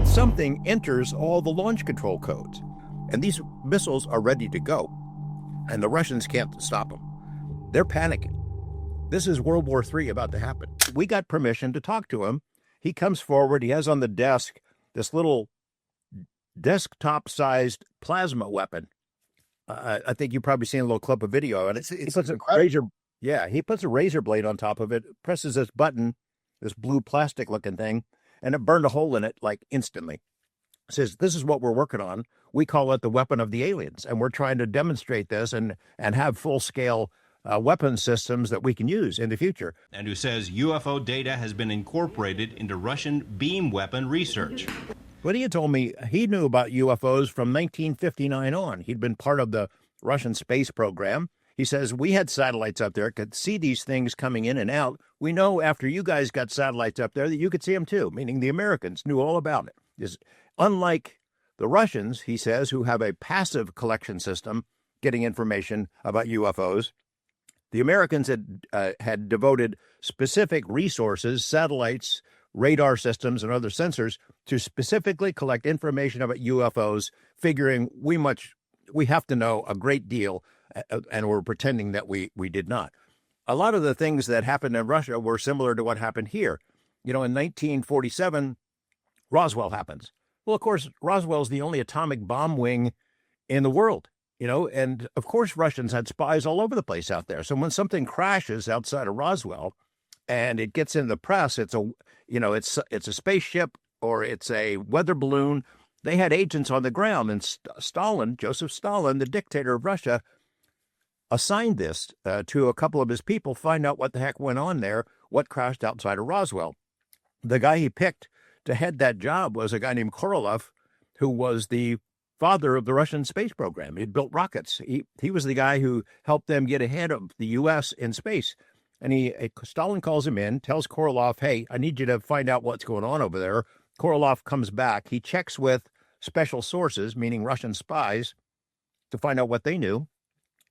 something enters all the launch control codes. And these missiles are ready to go. And the Russians can't stop them. They're panicking. This is World War III about to happen. We got permission to talk to him. He comes forward. He has on the desk this little desktop-sized plasma weapon. I think you've probably seen a little clip of video. And he puts a razor blade on top of it, presses this button, this blue plastic-looking thing, and it burned a hole in it like instantly. Says, this is what we're working on. We call it the weapon of the aliens, and we're trying to demonstrate this and have full-scale weapon systems that we can use in the future. And who says UFO data has been incorporated into Russian beam weapon research. But he had told me he knew about UFOs from 1959 on. He'd been part of the Russian space program. He says, we had satellites up there, could see these things coming in and out. We know after you guys got satellites up there that you could see them too, meaning the Americans knew all about it. Unlike the Russians, he says, who have a passive collection system getting information about UFOs, the Americans had devoted specific resources, satellites, radar systems, and other sensors to specifically collect information about UFOs, figuring we have to know a great deal, and we're pretending that we did not. A lot of the things that happened in Russia were similar to what happened here. In 1947, Roswell happens. Well, of course, Roswell is the only atomic bomb wing in the world, and of course, Russians had spies all over the place out there. So when something crashes outside of Roswell and it gets in the press, it's a spaceship or it's a weather balloon. They had agents on the ground, and Joseph Stalin, the dictator of Russia, assigned this to a couple of his people, find out what the heck went on there, what crashed outside of Roswell. The guy he picked to head that job was a guy named Korolev, who was the father of the Russian space program. He'd built rockets. He was the guy who helped them get ahead of the U.S. in space. And Stalin calls him in, tells Korolev, hey, I need you to find out what's going on over there. Korolev comes back. He checks with special sources, meaning Russian spies, to find out what they knew.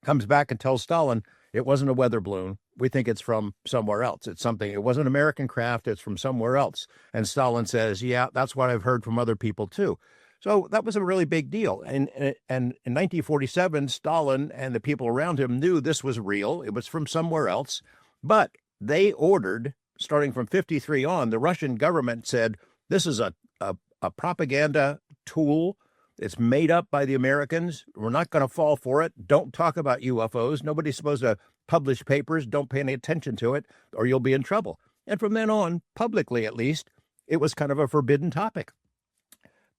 Comes back and tells Stalin, it wasn't a weather balloon. We think it's from somewhere else. It wasn't American craft. It's from somewhere else. And Stalin says, yeah, that's what I've heard from other people too. So that was a really big deal. And in 1947, Stalin and the people around him knew this was real. It was from somewhere else. But they ordered, starting from 1953 on, the Russian government said, this is a propaganda tool. It's made up by the Americans. We're not going to fall for it. Don't talk about UFOs. Nobody's supposed to publish papers. Don't pay any attention to it, or you'll be in trouble. And from then on, publicly at least, it was kind of a forbidden topic.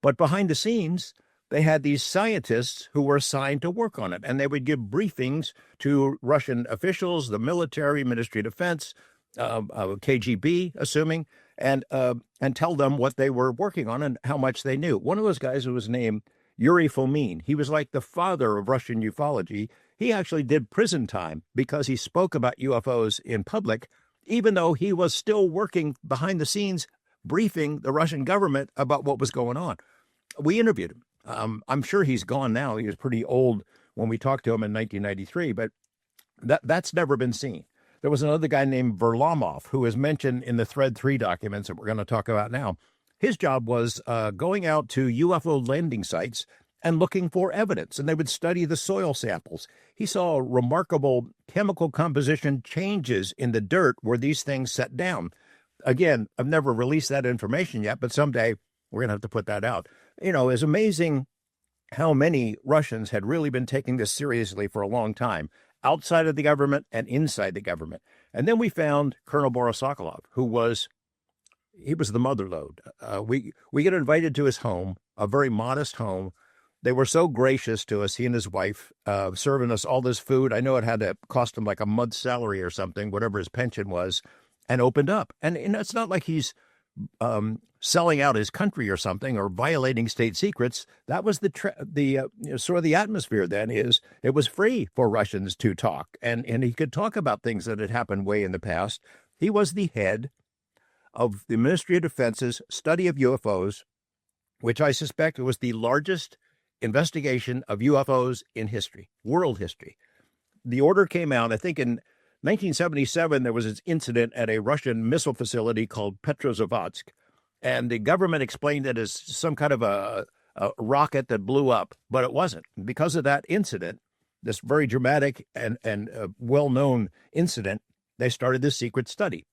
But behind the scenes, they had these scientists who were assigned to work on it, and they would give briefings to Russian officials, the military, Ministry of Defense, KGB, assuming, and tell them what they were working on and how much they knew. One of those guys was named Yuri Fomin. He was like the father of Russian ufology. He actually did prison time because he spoke about UFOs in public, even though he was still working behind the scenes, briefing the Russian government about what was going on. We interviewed him. I'm sure he's gone now. He was pretty old when we talked to him in 1993, but that's never been seen. There was another guy named Varlamov, who is mentioned in the Thread 3 documents that we're going to talk about now. His job was going out to UFO landing sites and looking for evidence, and they would study the soil samples. He saw remarkable chemical composition changes in the dirt where these things set down. Again, I've never released that information yet, but someday we're going to have to put that out. It's amazing how many Russians had really been taking this seriously for a long time, outside of the government and inside the government. And then we found Colonel Boris Sakalov, who was the mother lode. We get invited to his home, a very modest home. They were so gracious to us, he and his wife, serving us all this food. I know it had to cost him like a month's salary or something, whatever his pension was, and opened up. And it's not like he's selling out his country or something or violating state secrets. That was sort of the atmosphere then. It was free for Russians to talk, and he could talk about things that had happened way in the past. He was the head of the Ministry of Defense's study of UFOs, which I suspect was the largest investigation of UFOs in history, world history. The order came out, I think in 1977, there was an incident at a Russian missile facility called Petrozavodsk. And the government explained it as some kind of a rocket that blew up, but it wasn't. Because of that incident, this very dramatic and well-known incident, they started this secret study.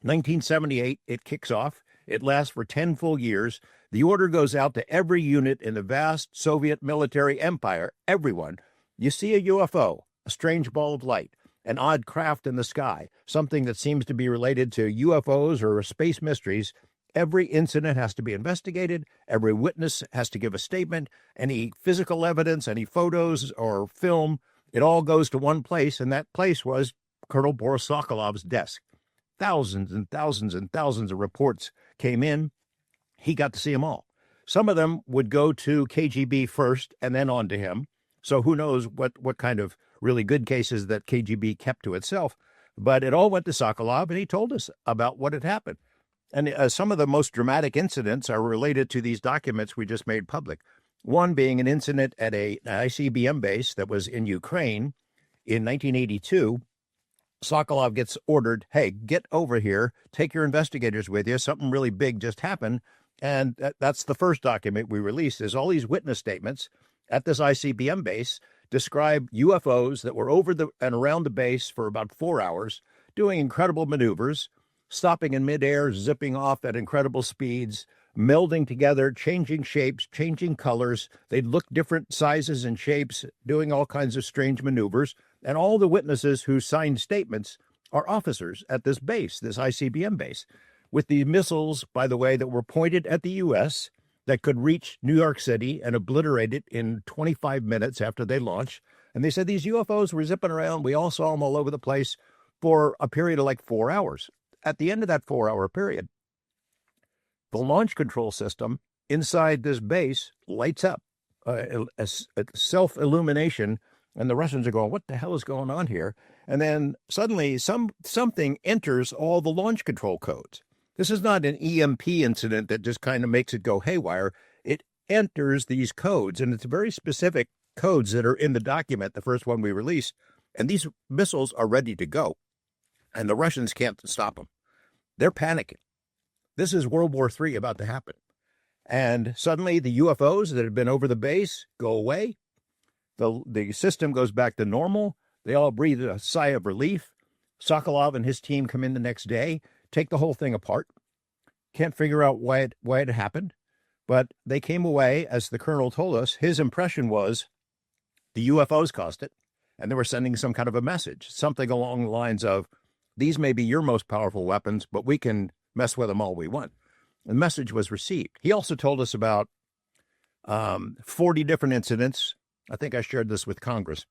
1978, it kicks off. It lasts for 10 full years. The order goes out to every unit in the vast Soviet military empire. Everyone, you see a UFO, a strange ball of light, an odd craft in the sky, something that seems to be related to UFOs or space mysteries. Every incident has to be investigated. Every witness has to give a statement. Any physical evidence, any photos or film, it all goes to one place, and that place was Colonel Boris Sakalov's desk. Thousands and thousands and thousands of reports came in. He got to see them all. Some of them would go to KGB first and then on to him. So who knows what kind of really good cases that KGB kept to itself. But it all went to Sakalov, and he told us about what had happened. And some of the most dramatic incidents are related to these documents we just made public. One being an incident at an ICBM base that was in Ukraine in 1982. Sakalov gets ordered, hey, get over here, take your investigators with you. Something really big just happened. And that's the first document we released, is all these witness statements at this ICBM base describe UFOs that were over and around the base for about 4 hours, doing incredible maneuvers, stopping in midair, zipping off at incredible speeds, melding together, changing shapes, changing colors. They'd look different sizes and shapes, doing all kinds of strange maneuvers. And all the witnesses who signed statements are officers at this base, this ICBM base, with the missiles, by the way, that were pointed at the U.S. that could reach New York City and obliterate it in 25 minutes after they launched. And they said these UFOs were zipping around. We all saw them all over the place for a period of like 4 hours. At the end of that 4-hour period, the launch control system inside this base lights up, a self-illumination, and the Russians are going, what the hell is going on here? And then suddenly something enters all the launch control codes. This is not an EMP incident that just kind of makes it go haywire. It enters these codes, and it's very specific codes that are in the document, the first one we released, and these missiles are ready to go, and the Russians can't stop them. They're panicking. This is World War III about to happen. And suddenly the UFOs that had been over the base go away. The system goes back to normal. They all breathe a sigh of relief. Sakalov and his team come in the next day, take the whole thing apart. Can't figure out why it happened. But they came away, as the colonel told us, his impression was the UFOs caused it, and they were sending some kind of a message, something along the lines of, these may be your most powerful weapons, but we can mess with them all we want. The message was received. He also told us about 40 different incidents. I think I shared this with Congress.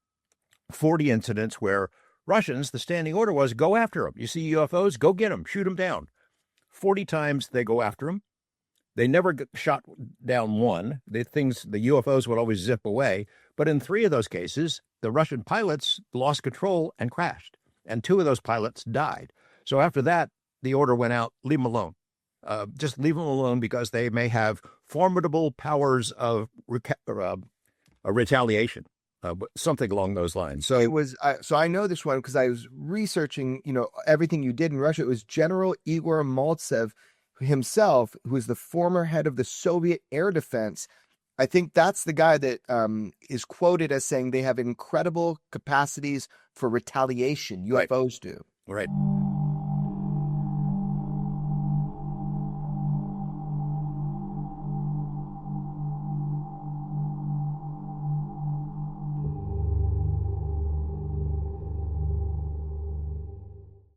40 incidents where Russians, the standing order was, go after them. You see UFOs, go get them, shoot them down. 40 times they go after them. They never shot down one. The UFOs would always zip away. But in 3 of those cases, the Russian pilots lost control and crashed. And 2 of those pilots died. So after that, the order went out, leave them alone. Just leave them alone because they may have formidable powers of retaliation, something along those lines. So it was. So I know this one because I was researching, everything you did in Russia. It was General Igor Maltsev himself, who was the former head of the Soviet air defense. I think that's the guy that is quoted as saying they have incredible capacities for retaliation. UFOs do. Right.